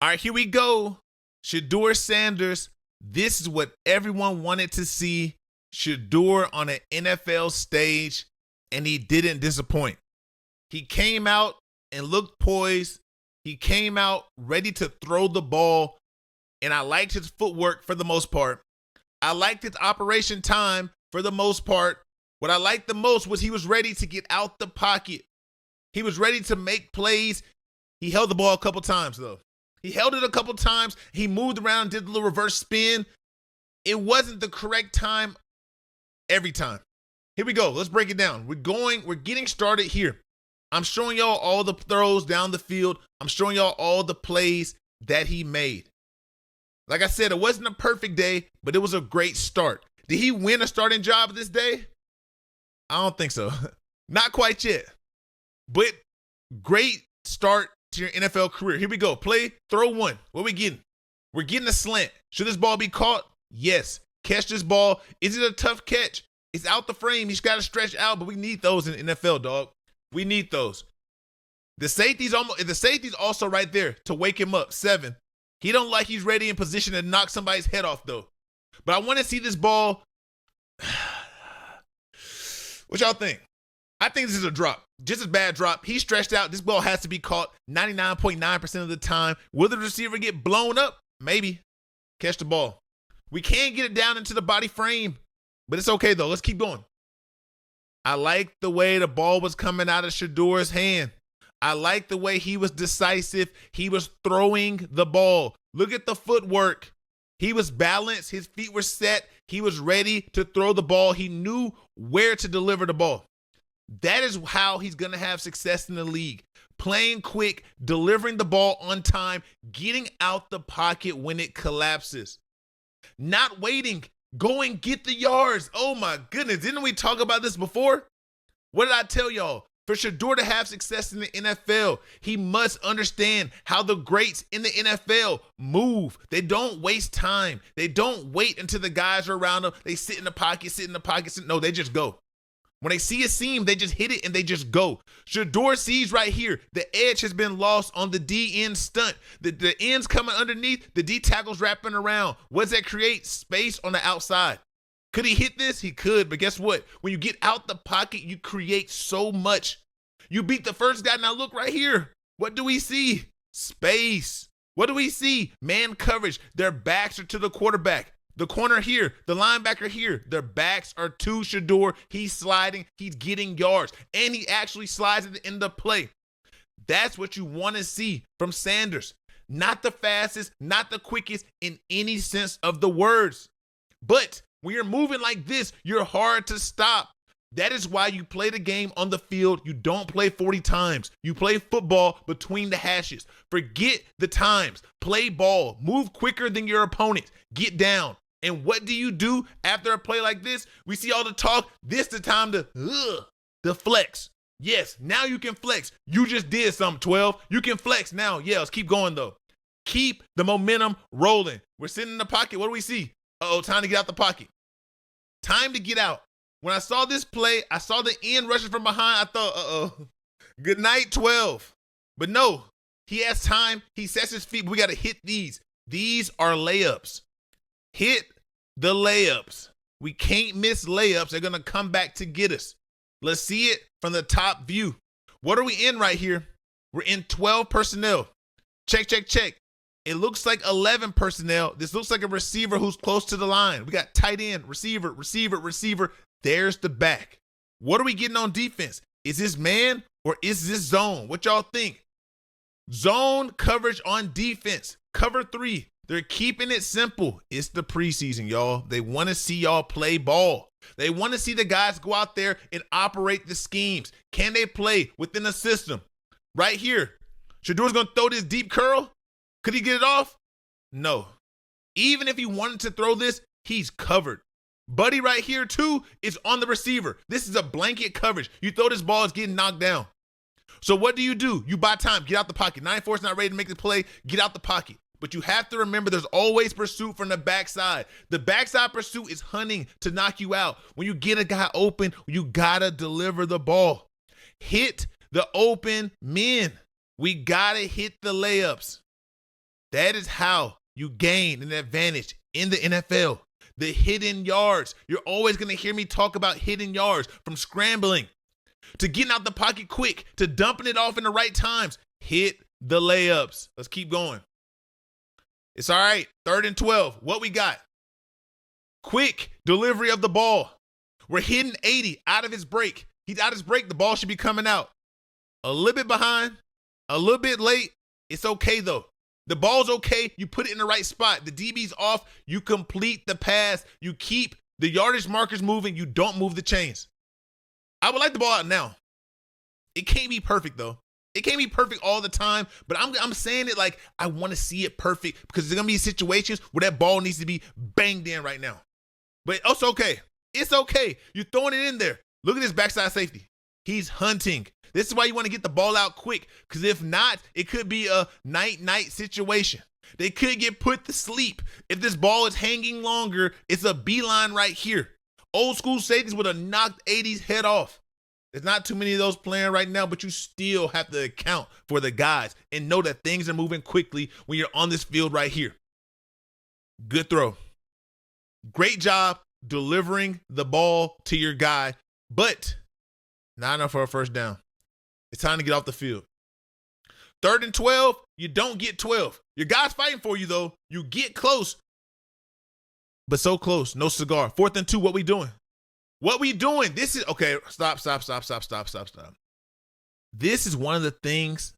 All right, here we go. Shedeur Sanders. This is what everyone wanted to see. Shedeur on an NFL stage, and he didn't disappoint. He came out and looked poised. He came out ready to throw the ball, and I liked his footwork for the most part. I liked his operation time for the most part. What I liked the most was he was ready to get out the pocket. He was ready to make plays. He held the ball a couple times, though. He held it a couple times. He moved around, did the little reverse spin. It wasn't the correct time every time. Here we go. Let's break it down. We're getting started here. I'm showing y'all all the throws down the field. I'm showing y'all all the plays that he made. Like I said, it wasn't a perfect day, but it was a great start. Did he win a starting job this day? I don't think so. Not quite yet. But great start to your NFL career. Here we go. Play, throw one. What are we getting? We're getting a slant. Should this ball be caught? Yes. Catch this ball. Is it a tough catch? It's out the frame. He's got to stretch out, but we need those in the NFL, dog. We need those. The safety's also right there to wake him up. 7. He don't like he's ready in position to knock somebody's head off, though. But I want to see this ball. What y'all think? I think this is a drop. Just a bad drop. He stretched out. This ball has to be caught 99.9% of the time. Will the receiver get blown up? Maybe. Catch the ball. We can't get it down into the body frame, but it's okay, though. Let's keep going. I like the way the ball was coming out of Shedeur's hand. I like the way he was decisive. He was throwing the ball. Look at the footwork. He was balanced. His feet were set. He was ready to throw the ball. He knew where to deliver the ball. That is how he's going to have success in the league. Playing quick, delivering the ball on time, getting out the pocket when it collapses. Not waiting. Go and get the yards. Oh my goodness. Didn't we talk about this before? What did I tell y'all? For Shedeur to have success in the NFL, he must understand how the greats in the NFL move. They don't waste time. They don't wait until the guys are around them. They sit in the pocket. No, they just go. When they see a seam, they just hit it and they just go. Shedeur sees right here, the edge has been lost on the D-end stunt. The end's coming underneath, the D tackle's wrapping around. What does that create? Space on the outside. Could he hit this? He could, but guess what? When you get out the pocket, you create so much. You beat the first guy. Now look right here. What do we see? Space. What do we see? Man coverage. Their backs are to the quarterback. The corner here, the linebacker here, their backs are to Shedeur. He's sliding, he's getting yards, and he actually slides at the end of play. That's what you want to see from Sanders. Not the fastest, not the quickest in any sense of the words. But when you're moving like this, you're hard to stop. That is why you play the game on the field. You don't play 40 times. You play football between the hashes. Forget the times. Play ball. Move quicker than your opponent. Get down. And what do you do after a play like this? We see all the talk. This the time to flex. Yes, now you can flex. You just did something, 12. You can flex now. Yeah, let's keep going, though. Keep the momentum rolling. We're sitting in the pocket. What do we see? Uh-oh, time to get out the pocket. Time to get out. When I saw this play, I saw the end rushing from behind. I thought, uh-oh, good night, 12. But no, he has time. He sets his feet. We got to hit these. These are layups. Hit the layups. We can't miss layups. They're going to come back to get us. Let's see it from the top view. What are we in right here? We're in 12 personnel. Check, check, check. It looks like 11 personnel. This looks like a receiver who's close to the line. We got tight end, receiver, receiver, receiver. There's the back. What are we getting on defense? Is this man or is this zone? What y'all think? Zone coverage on defense. Cover 3. They're keeping it simple. It's the preseason, y'all. They want to see y'all play ball. They want to see the guys go out there and operate the schemes. Can they play within a system? Right here. Shedeur's going to throw this deep curl. Could he get it off? No. Even if he wanted to throw this, he's covered. Buddy right here, too, is on the receiver. This is a blanket coverage. You throw this ball, it's getting knocked down. So what do? You buy time. Get out the pocket. 94 is not ready to make the play. Get out the pocket. But you have to remember there's always pursuit from the backside. The backside pursuit is hunting to knock you out. When you get a guy open, you got to deliver the ball. Hit the open men. We got to hit the layups. That is how you gain an advantage in the NFL. The hidden yards. You're always going to hear me talk about hidden yards, from scrambling to getting out the pocket quick to dumping it off in the right times. Hit the layups. Let's keep going. It's all right. 3rd and 12. What we got? Quick delivery of the ball. We're hitting 80 out of his break. He's out of his break. The ball should be coming out. A little bit behind, a little bit late. It's okay, though. The ball's okay. You put it in the right spot. The DB's off. You complete the pass. You keep the yardage markers moving. You don't move the chains. I would like the ball out now. It can't be perfect, though. It can't be perfect all the time, but I'm saying it like I want to see it perfect, because there's going to be situations where that ball needs to be banged in right now. But it's okay. It's okay. You're throwing it in there. Look at this backside safety. He's hunting. This is why you want to get the ball out quick, because if not, it could be a night-night situation. They could get put to sleep. If this ball is hanging longer, it's a beeline right here. Old school safeties would have knocked 80's head off. There's not too many of those playing right now, but you still have to account for the guys and know that things are moving quickly when you're on this field right here. Good throw. Great job delivering the ball to your guy, but not enough for a first down. It's time to get off the field. 3rd and 12, you don't get 12. Your guy's fighting for you, though. You get close, but so close, no cigar. 4th and 2, what we doing? What we doing? This is, okay, stop. This is one of the things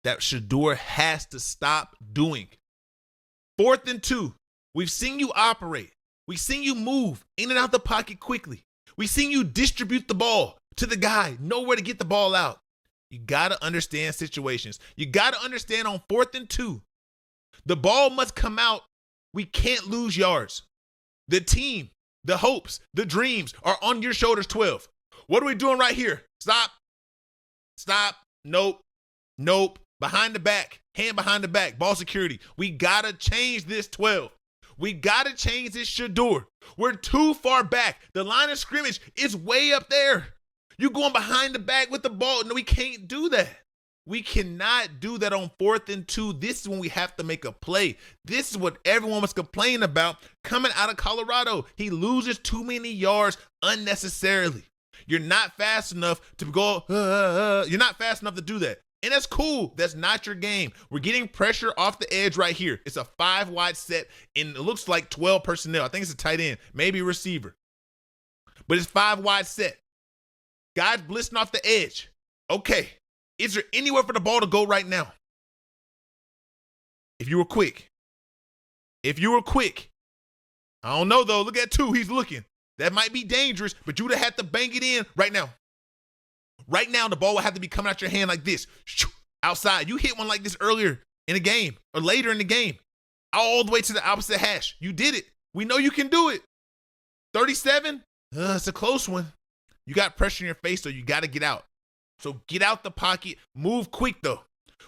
that Shedeur has to stop doing. 4th and 2, we've seen you operate. We've seen you move in and out the pocket quickly. We've seen you distribute the ball to the guy, know where to get the ball out. You got to understand situations. You got to understand on 4th and 2, the ball must come out. We can't lose yards. The team, the hopes, the dreams are on your shoulders, 12. What are we doing right here? Stop. Nope. Behind the back, hand behind the back, ball security. We got to change this, 12. We got to change this, Shedeur. We're too far back. The line of scrimmage is way up there. You going behind the back with the ball. No, we can't do that. We cannot do that on 4th and 2. This is when we have to make a play. This is what everyone was complaining about coming out of Colorado. He loses too many yards unnecessarily. You're not fast enough to go, you're not fast enough to do that. And that's cool. That's not your game. We're getting pressure off the edge right here. It's a 5-wide set, and it looks like 12 personnel. I think it's a tight end, maybe a receiver. But it's 5-wide set. Guys blitzing off the edge. Okay. Is there anywhere for the ball to go right now? If you were quick. I don't know, though. Look at 2. He's looking. That might be dangerous, but you would have had to bang it in right now. Right now, the ball will have to be coming out your hand like this. Outside. You hit one like this earlier in the game or later in the game. All the way to the opposite hash. You did it. We know you can do it. 37? It's a close one. You got pressure in your face, so you got to get out. So get out the pocket. Move quick, though.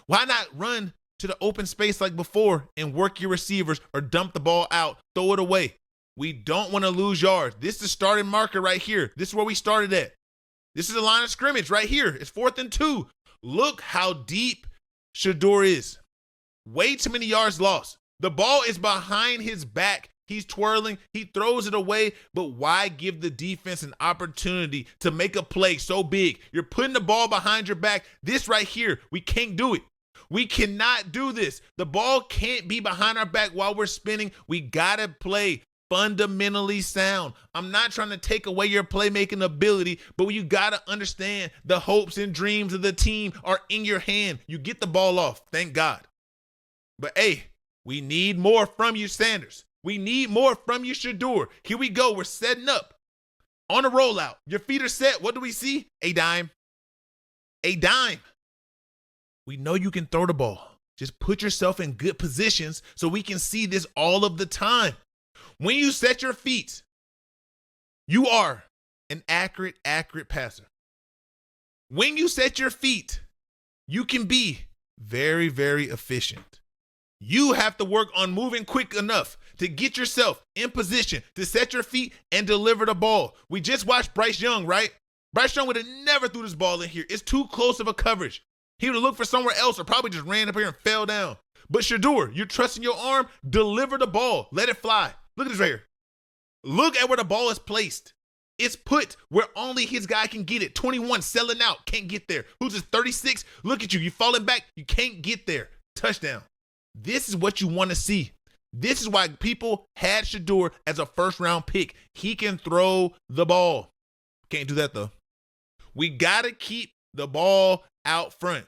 Why not run to the open space like before and work your receivers or dump the ball out, throw it away? We don't want to lose yards. This is the starting marker right here. This is where we started at. This is the line of scrimmage right here. It's 4th and 2. Look how deep Shedeur is. Way too many yards lost. The ball is behind his back. He's twirling. He throws it away. But why give the defense an opportunity to make a play so big? You're putting the ball behind your back. This right here, we can't do it. We cannot do this. The ball can't be behind our back while we're spinning. We got to play fundamentally sound. I'm not trying to take away your playmaking ability, but you got to understand the hopes and dreams of the team are in your hand. You get the ball off. Thank God. But hey, we need more from you, Sanders. We need more from you, Shedeur. Here we go. We're setting up on a rollout. Your feet are set. What do we see? A dime. We know you can throw the ball. Just put yourself in good positions so we can see this all of the time. When you set your feet, you are an accurate passer. When you set your feet, you can be very, very efficient. You have to work on moving quick enough to get yourself in position to set your feet and deliver the ball. We just watched Bryce Young, right? Bryce Young would have never threw this ball in here. It's too close of a coverage. He would have looked for somewhere else or probably just ran up here and fell down. But Shedeur, you're trusting your arm. Deliver the ball. Let it fly. Look at this right here. Look at where the ball is placed. It's put where only his guy can get it. 21 selling out. Can't get there. Who's this 36? Look at you. You falling back. You can't get there. Touchdown. This is what you want to see. This is why people had Shedeur as a first-round pick. He can throw the ball. Can't do that, though. We got to keep the ball out front.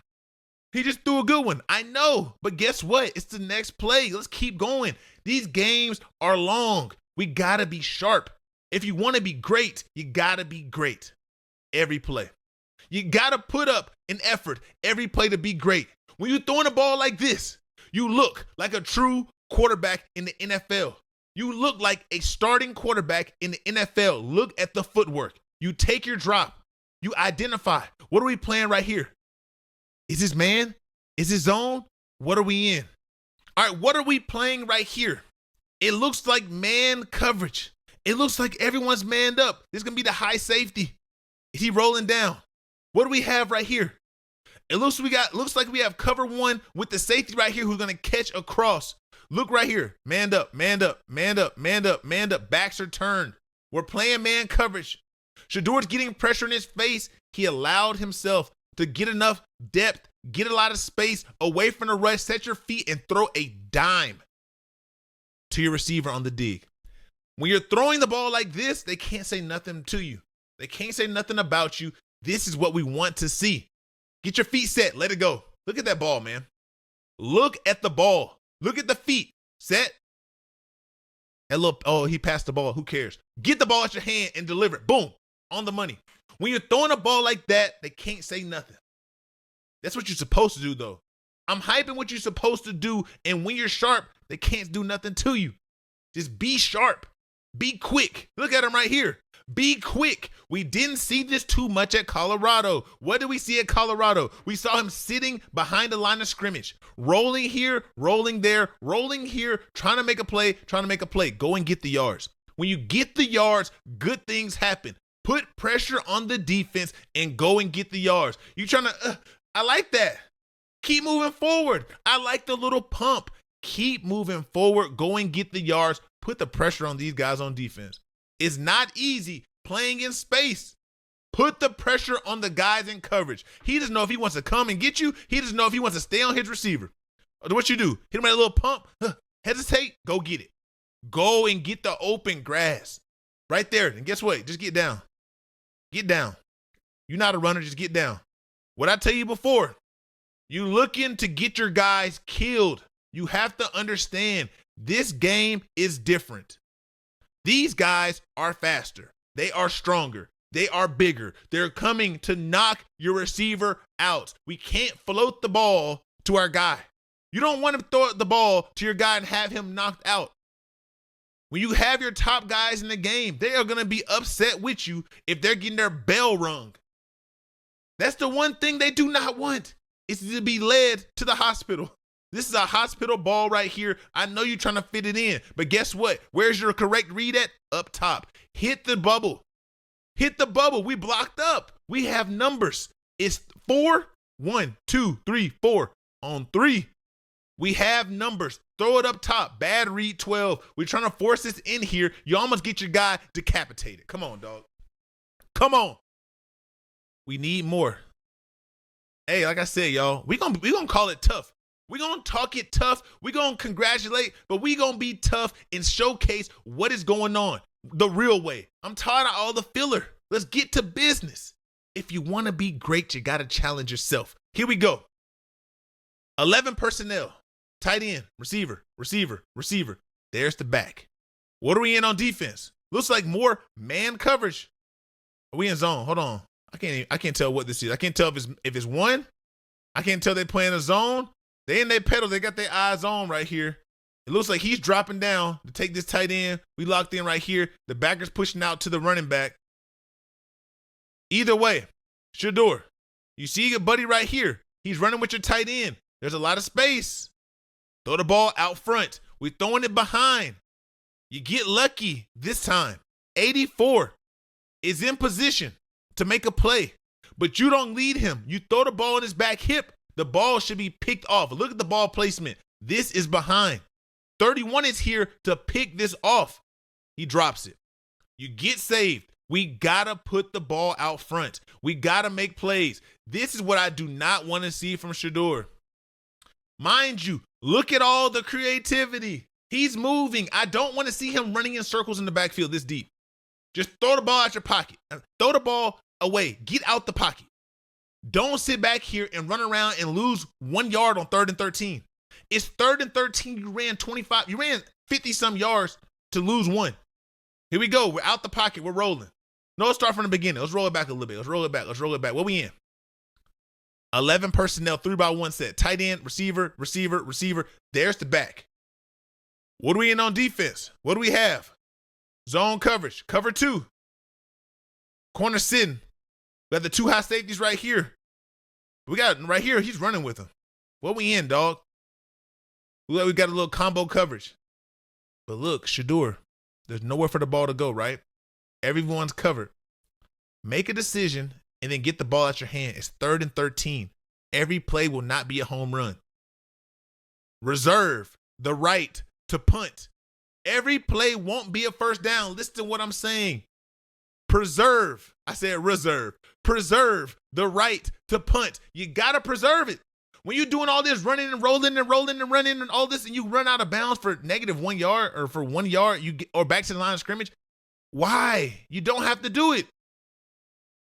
He just threw a good one. I know. But guess what? It's the next play. Let's keep going. These games are long. We got to be sharp. If you want to be great, you got to be great every play. You got to put up an effort every play to be great. When you're throwing a ball like this, you look like a true quarterback in the NFL. You look like a starting quarterback in the NFL. Look at the footwork. You take your drop. You identify. What are we playing right here? Is this man? Is this zone? What are we in? All right, what are we playing right here? It looks like man coverage. It looks like everyone's manned up. This is going to be the high safety. Is he rolling down? What do we have right here? It looks like we have cover one with the safety right here who's going to catch across. Look right here. Manned up, manned up, manned up, manned up, manned up. Backs are turned. We're playing man coverage. Shedeur's getting pressure in his face. He allowed himself to get enough depth, get a lot of space away from the rush, set your feet, and throw a dime to your receiver on the dig. When you're throwing the ball like this, they can't say nothing to you. They can't say nothing about you. This is what we want to see. Get your feet set. Let it go. Look at that ball, man. Look at the ball. Look at the feet. Set. Oh, he passed the ball. Who cares? Get the ball at your hand and deliver it. Boom. On the money. When you're throwing a ball like that, they can't say nothing. That's what you're supposed to do, though. I'm hyping what you're supposed to do, and when you're sharp, they can't do nothing to you. Just be sharp. Be quick. Look at him right here. Be quick. We didn't see this too much at Colorado. What did we see at Colorado? We saw him sitting behind the line of scrimmage, rolling here, rolling there, rolling here, trying to make a play, Go and get the yards. When you get the yards, good things happen. Put pressure on the defense and go and get the yards. You trying to, I like that. Keep moving forward. I like the little pump. Keep moving forward. Go and get the yards. Put the pressure on these guys on defense. It's not easy playing in space. Put the pressure on the guys in coverage. He doesn't know if he wants to come and get you. He doesn't know if he wants to stay on his receiver. What you do? Hit him at a little pump. Hesitate. Go get it. Go and get the open grass. Right there. And guess what? Just get down. Get down. You're not a runner. Just get down. What I tell you before, you looking to get your guys killed. You have to understand this game is different. These guys are faster. They are stronger. They are bigger. They're coming to knock your receiver out. We can't float the ball to our guy. You don't want to throw the ball to your guy and have him knocked out. When you have your top guys in the game, they are going to be upset with you if they're getting their bell rung. That's the one thing they do not want, is to be led to the hospital. This is a hospital ball right here. I know you're trying to fit it in, but guess what? Where's your correct read at? Up top. Hit the bubble. Hit the bubble. We blocked up. We have numbers. It's 4. 1, 2, 3, 4. On 3. We have numbers. Throw it up top. Bad read 12. We're trying to force this in here. You almost get your guy decapitated. Come on, dog. Come on. We need more. Hey, like I said, y'all, we gonna call it tough. We're going to talk it tough. We're going to congratulate, but we're going to be tough and showcase what is going on the real way. I'm tired of all the filler. Let's get to business. If you want to be great, you got to challenge yourself. Here we go. 11 personnel. Tight end, receiver, receiver, receiver. There's the back. What are we in on defense? Looks like more man coverage. Are we in zone? Hold on. I can't tell what this is. I can't tell if it's one. I can't tell they're playing a zone. They in their pedal. They got their eyes on right here. It looks like he's dropping down to take this tight end. We locked in right here. The backer's pushing out to the running back. Either way, Shedeur, you see your buddy right here. He's running with your tight end. There's a lot of space. Throw the ball out front. We're throwing it behind. You get lucky this time. 84 is in position to make a play, but you don't lead him. You throw the ball in his back hip. The ball should be picked off. Look at the ball placement. This is behind. 31 is here to pick this off. He drops it. You get saved. We got to put the ball out front. We got to make plays. This is what I do not want to see from Shedeur. Mind you, look at all the creativity. He's moving. I don't want to see him running in circles in the backfield this deep. Just throw the ball out your pocket. Throw the ball away. Get out the pocket. Don't sit back here and run around and lose 1 yard on 3rd and 13. It's 3rd and 13. You ran 50-some yards to lose 1. Here we go. We're out the pocket. We're rolling. No, let's start from the beginning. Let's roll it back a little bit. Let's roll it back. What we in? 11 personnel, 3-by-1 set. Tight end, receiver. There's the back. What are we in on defense? What do we have? Zone coverage. Cover 2. Corner sitting. We have the 2 high safeties right here. We got right here, he's running with them. What we in, dog? We got a little combo coverage. But look, Shedeur, there's nowhere for the ball to go, right? Everyone's covered. Make a decision and then get the ball out your hand. It's 3rd and 13. Every play will not be a home run. Reserve the right to punt. Every play won't be a first down. Listen to what I'm saying. Preserve. I said reserve. Preserve the right to punt. You got to preserve it. When you're doing all this running and rolling and running and all this and you run out of bounds for -1 yard or for 1 yard or back to the line of scrimmage, why? You don't have to do it.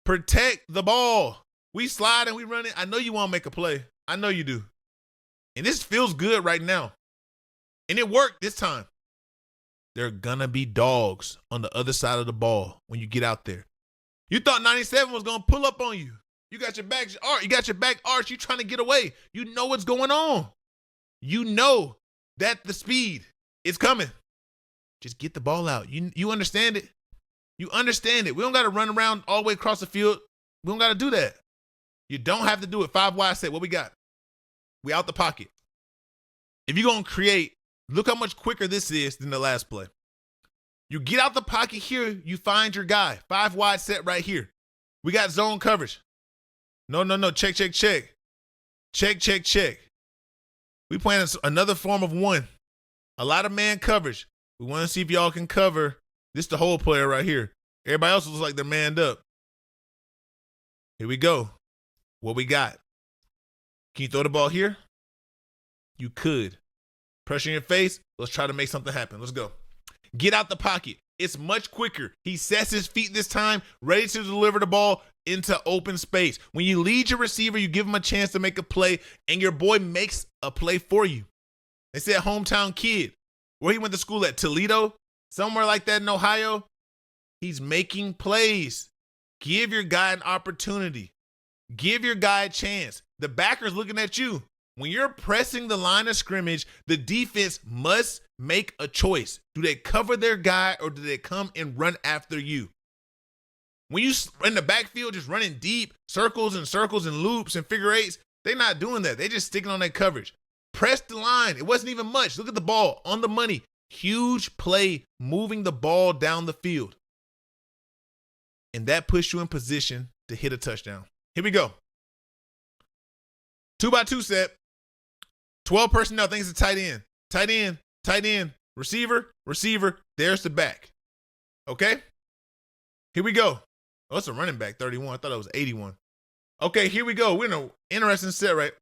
Protect the ball. We slide and we run it. I know you want to make a play. I know you do. And this feels good right now. And it worked this time. There are going to be dogs on the other side of the ball when you get out there. You thought 97 was going to pull up on you. You got your back arch. You trying to get away. You know what's going on. You know that the speed is coming. Just get the ball out. You understand it. You understand it. We don't got to run around all the way across the field. We don't got to do that. You don't have to do it. 5 wide set. What we got? We out the pocket. If you're going to create, look how much quicker this is than the last play. You get out the pocket here. You find your guy. 5 wide set right here. We got zone coverage. No. Check. Check. We playing another form of 1. A lot of man coverage. We want to see if y'all can cover. This the whole player right here. Everybody else looks like they're manned up. Here we go. What we got? Can you throw the ball here? You could. Pressure in your face. Let's try to make something happen. Let's go. Get out the pocket. It's much quicker. He sets his feet this time, ready to deliver the ball into open space. When you lead your receiver, you give him a chance to make a play, and your boy makes a play for you. They said hometown kid. Where he went to school at Toledo, somewhere like that in Ohio. He's making plays. Give your guy an opportunity. Give your guy a chance. The backer's looking at you. When you're pressing the line of scrimmage, the defense must make a choice. Do they cover their guy or do they come and run after you? When you in the backfield just running deep, circles and loops and figure eights, they're not doing that. They're just sticking on that coverage. Press the line. It wasn't even much. Look at the ball on the money. Huge play moving the ball down the field. And that puts you in position to hit a touchdown. Here we go. 2-by-2 set. 12 personnel. I think it's a tight end. Tight end. Receiver. There's the back. Okay? Here we go. Oh, it's a running back, 31. I thought it was 81. Okay, here we go. We're in an interesting set, right?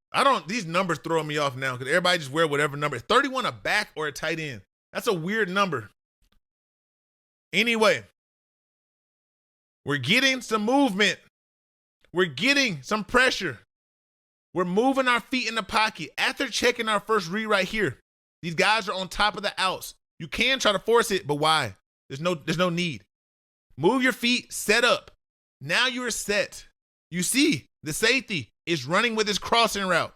These numbers throw me off now because everybody just wear whatever number. 31 a back or a tight end. That's a weird number. Anyway, we're getting some movement. We're getting some pressure. We're moving our feet in the pocket. After checking our first read right here, these guys are on top of the outs. You can try to force it, but why? There's no need. Move your feet, set up. Now you're set. You see, the safety is running with his crossing route.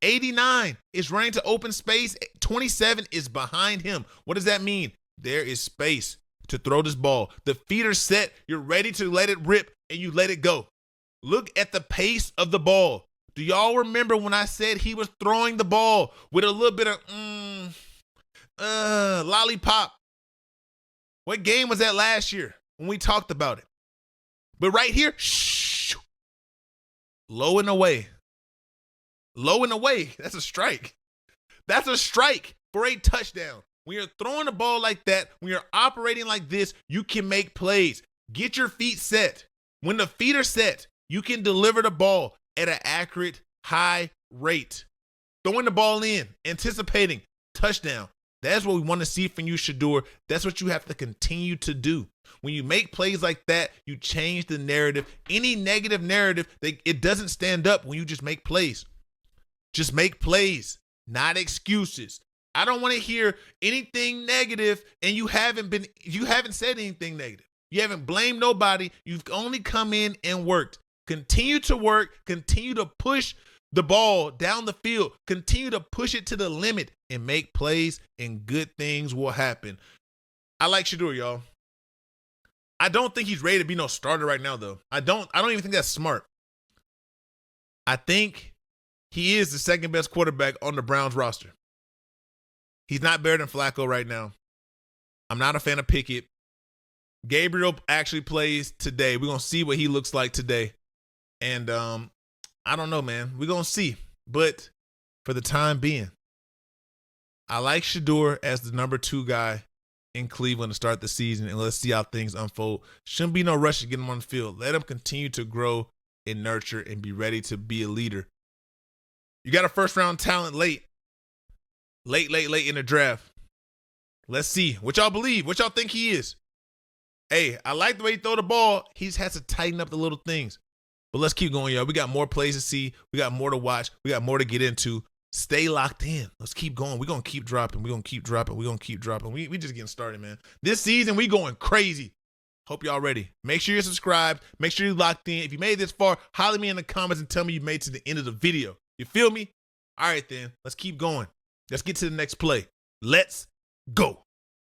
89 is running to open space. 27 is behind him. What does that mean? There is space to throw this ball. The feet are set. You're ready to let it rip, and you let it go. Look at the pace of the ball. Do y'all remember when I said he was throwing the ball with a little bit of lollipop? What game was that last year when we talked about it? But right here, low and away. low and away. That's a strike. That's a strike for a touchdown. When you're throwing the ball like that, when you're operating like this, you can make plays. Get your feet set. When the feet are set, you can deliver the ball at an accurate, high rate. Throwing the ball in, anticipating, touchdown. That's what we want to see from you, Shedeur. That's what you have to continue to do. When you make plays like that, you change the narrative. Any negative narrative, it doesn't stand up when you just make plays. Just make plays, not excuses. I don't want to hear anything negative, and you haven't said anything negative. You haven't blamed nobody. You've only come in and worked. Continue to work. Continue to push the ball down the field. Continue to push it to the limit and make plays, and good things will happen. I like Shedeur, y'all. I don't think he's ready to be no starter right now, though. I don't even think that's smart. I think he is the second best quarterback on the Browns roster. He's not better than Flacco right now. I'm not a fan of Pickett. Gabriel actually plays today. We're going to see what he looks like today. And I don't know, man. We're going to see. But for the time being, I like Shedeur as the number 2 guy in Cleveland to start the season, and let's see how things unfold. Shouldn't be no rush to get him on the field. Let him continue to grow and nurture and be ready to be a leader. You got a first-round talent late in the draft. Let's see what y'all believe, what y'all think he is. Hey, I like the way he throw the ball. He just has to tighten up the little things. But let's keep going, y'all. We got more plays to see. We got more to watch. We got more to get into. Stay locked in. Let's keep going. We're going to keep dropping. We're going to keep dropping. We're going to keep dropping. We just getting started, man. This season, we going crazy. Hope y'all ready. Make sure you're subscribed. Make sure you're locked in. If you made it this far, holler at me in the comments and tell me you made it to the end of the video. You feel me? All right, then. Let's keep going. Let's get to the next play. Let's go.